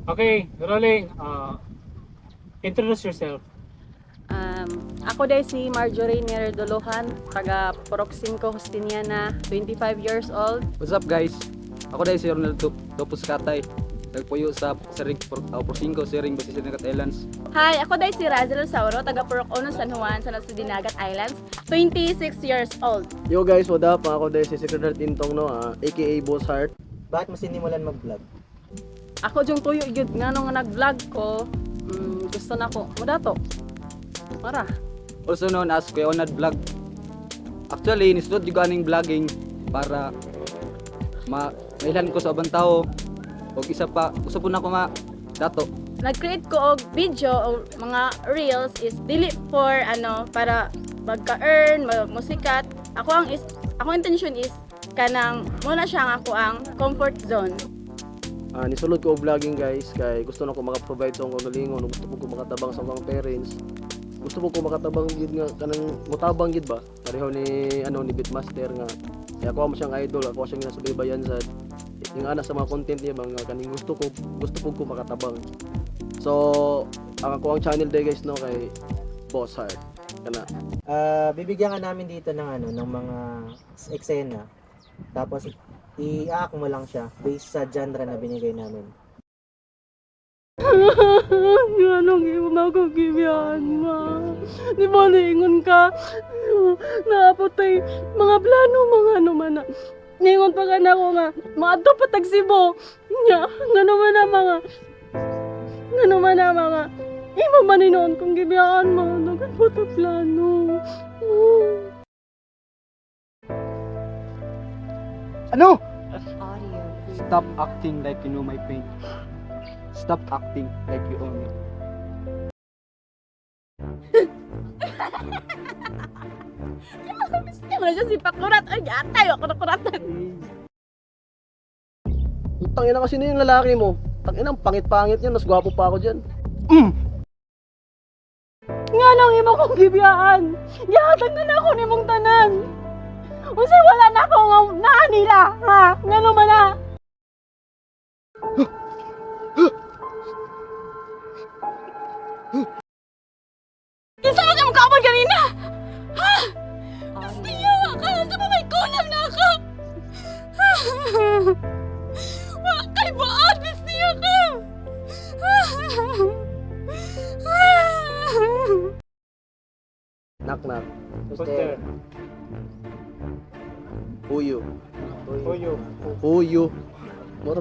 Okay, rolling. Introduce yourself. Ako day si Marjorie Nerdolohan, taga Purok 5, Justiniana, 25 years old. What's up guys? Ako dahil si Ronald Topos Katay. Nagpuyo sa Sering Porcinco, Sering Basisa Dinagat Islands. Hi, ako day si Razel Sauro, taga Purok 1, San Juan, sa Dinagat Islands, 26 years old. Yo guys, what up? Ako dahil si Secretary Tintong no, aka Boss Heart. Bakit mo sinimulan mag-vlog? Ako yung tuyo yun nga nung nag-vlog ko, gusto na ko, mudato. Mara. Also known as Kuya Onad Vlog. Actually, nisudod yung ganing vlogging para mailan ko sa abang tao. O isa pa, gusto po na ko dato. Nag-create ko og video o mga reels is dili for para magka-earn, musikat. Ako intention is kanang muna siya nga ako ang comfort zone. Nisulod ko og vlogging guys kay gusto na ko maka-provide sa akong kagalingon, gusto ko makatabang sa akong parents. Gusto ko makatabang gid nga kanang mutabang gid ba? Pareho ni Beatmaster nga. Kaya ako mo siyang idol, ako siyang nasubaybayan sa yung ana sa mga content niya mga kaning gusto ko makatabang. So, ang channel day guys no kay Boss Heart. Kana. Bibigyan ka namin dito ng ng mga eksena. Tapos i-act mo lang siya based sa genre na binigay namin. Anong imo magugibyan ma? Di ba niingon ka? Naapotay mga plano, mga man na. Niingon pa ka na ako nga, maadto pa tagsibo. Nga naman na mga, imo maninoon kung gibiyaan mo, nagan po ta plano. Ano? Stop acting like you know my pain. Stop acting like you own me. Gusto mo na siya si Pakurat. Ay, atay ako nakuratan. Tangina kasi na yung lalaki mo. Tangina, ang pangit-pangit niyan, mas gwapo pa ako diyan. Nga nang imo kong gibiyaan. Gihatag na ako ni mong tanan. Unsay wala na ako nga naa nila, ha? Nga naman na. Kinsa man ka makaabot kanina? Ha? Gusto niyo, akala sa may kulang na ako. Wala kay baad, gusto niyo ka. Knock knock. Poster. Who you? Who you? Who you? Mo